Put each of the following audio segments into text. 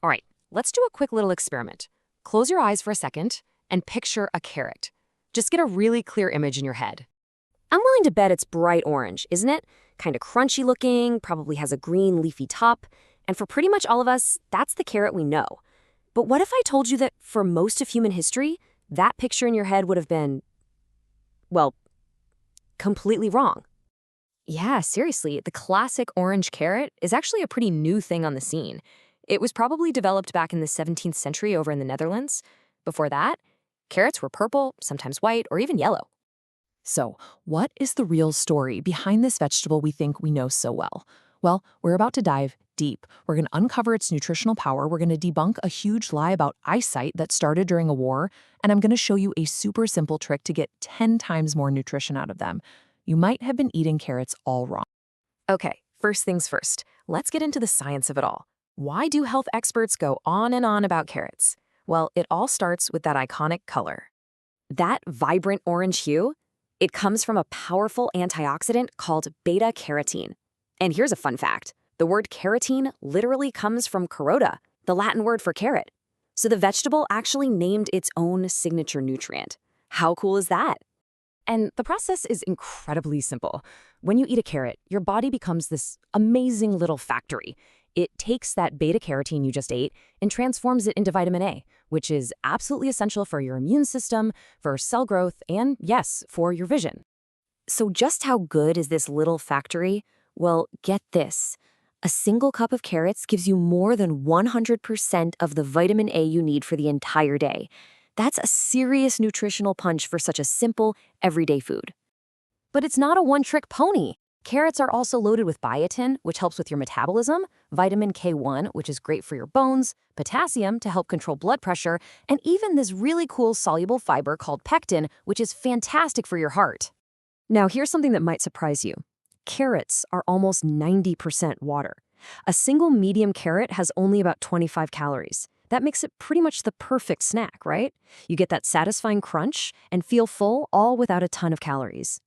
All right, let's do a quick little experiment. Close your eyes for a second and picture a carrot. Just get a really clear image in your head. I'm willing to bet it's bright orange, isn't it? Kind of crunchy looking, probably has a green leafy top. And for pretty much all of us, that's the carrot we know. But what if I told you that for most of human history, that picture in your head would have been, well, completely wrong? Yeah, seriously, the classic orange carrot is actually a pretty new thing on the scene. It was probably developed back in the 17th century over in the Netherlands. Before that, carrots were purple, sometimes white, or even yellow. So, what is the real story behind this vegetable we think we know so well? Well, we're about to dive deep. We're going to uncover its nutritional power. We're going to debunk a huge lie about eyesight that started during a war. And I'm going to show you a super simple trick to get 10 times more nutrition out of them. You might have been eating carrots all wrong. Okay, first things first, let's get into the science of it all. Why do health experts go on and on about carrots? Well, it all starts with that iconic color. That vibrant orange hue? It comes from a powerful antioxidant called beta-carotene. And here's a fun fact. The word carotene literally comes from carota, the Latin word for carrot. So the vegetable actually named its own signature nutrient. How cool is that? And the process is incredibly simple. When you eat a carrot, your body becomes this amazing little factory. It takes that beta-carotene you just ate and transforms it into vitamin A, which is absolutely essential for your immune system, for cell growth, and yes, for your vision. So just how good is this little factory? Well, get this. A single cup of carrots gives you more than 100% of the vitamin A you need for the entire day. That's a serious nutritional punch for such a simple, everyday food. But it's not a one-trick pony. Carrots are also loaded with biotin, which helps with your metabolism, vitamin K1, which is great for your bones, potassium to help control blood pressure, and even this really cool soluble fiber called pectin, which is fantastic for your heart. Now, here's something that might surprise you. Carrots are almost 90% water. A single medium carrot has only about 25 calories. That makes it pretty much the perfect snack, right? You get that satisfying crunch and feel full all without a ton of calories.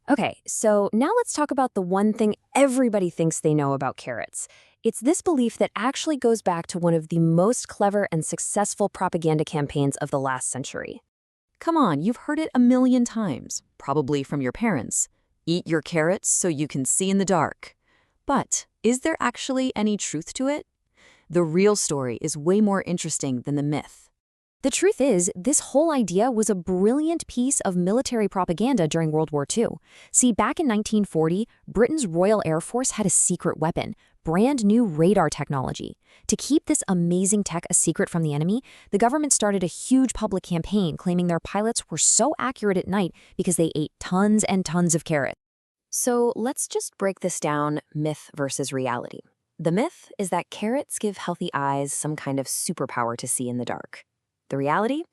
Okay, so now let's talk about the one thing everybody thinks they know about carrots. It's this belief that actually goes back to one of the most clever and successful propaganda campaigns of the last century. Come on, you've heard it a million times, probably from your parents. Eat your carrots so you can see in the dark. But is there actually any truth to it? The real story is way more interesting than the myth. The truth is, this whole idea was a brilliant piece of military propaganda during World War II. See, back in 1940, Britain's Royal Air Force had a secret weapon, brand new radar technology. To keep this amazing tech a secret from the enemy, the government started a huge public campaign claiming their pilots were so accurate at night because they ate tons and tons of carrots. So let's just break this down, myth versus reality. The myth is that carrots give healthy eyes some kind of superpower to see in the dark. The reality?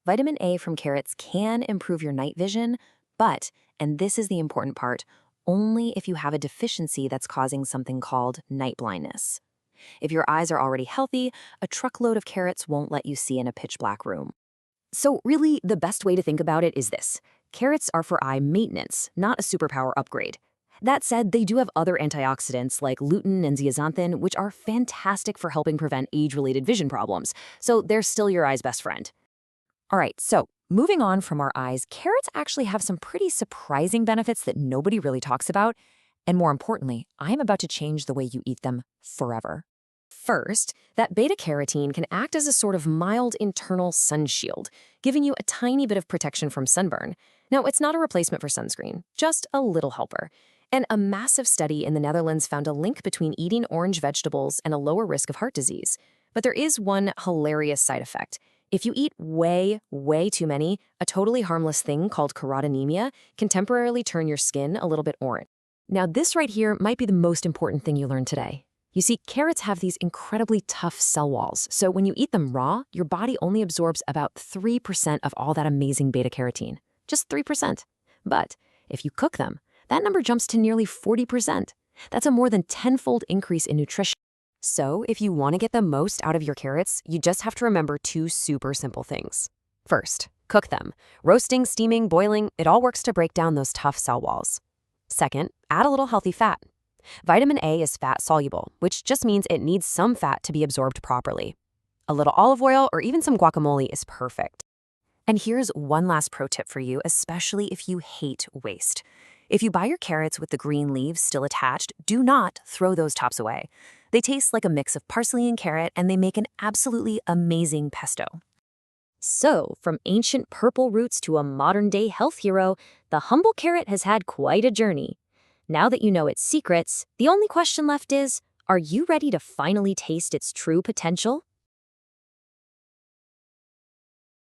Vitamin A from carrots can improve your night vision, but, and this is the important part, only if you have a deficiency that's causing something called night blindness. If your eyes are already healthy, a truckload of carrots won't let you see in a pitch-black room. So really, the best way to think about it is this. Carrots are for eye maintenance, not a superpower upgrade. That said, they do have other antioxidants like lutein and zeaxanthin, which are fantastic for helping prevent age-related vision problems, so they're still your eye's best friend. All right, so moving on from our eyes, carrots actually have some pretty surprising benefits that nobody really talks about, and more importantly, I'm about to change the way you eat them forever. First, that beta-carotene can act as a sort of mild internal sun shield, giving you a tiny bit of protection from sunburn. Now, it's not a replacement for sunscreen, just a little helper. And a massive study in the Netherlands found a link between eating orange vegetables and a lower risk of heart disease. But there is one hilarious side effect. If you eat way too many, a totally harmless thing called carotenemia can temporarily turn your skin a little bit orange. Now, this right here might be the most important thing you learned today. You see, carrots have these incredibly tough cell walls, so when you eat them raw, your body only absorbs about 3% of all that amazing beta-carotene. Just 3%. But if you cook them, that number jumps to nearly 40%. That's a more than tenfold increase in nutrition. So if you want to get the most out of your carrots, you just have to remember two super simple things. First, cook them. Roasting, steaming, boiling, it all works to break down those tough cell walls. Second, add a little healthy fat. Vitamin A is fat-soluble, which just means it needs some fat to be absorbed properly. A little olive oil or even some guacamole is perfect. And here's one last pro tip for you, especially if you hate waste. If you buy your carrots with the green leaves still attached, do not throw those tops away. They taste like a mix of parsley and carrot, and they make an absolutely amazing pesto. So, from ancient purple roots to a modern-day health hero, the humble carrot has had quite a journey. Now that you know its secrets, the only question left is, are you ready to finally taste its true potential?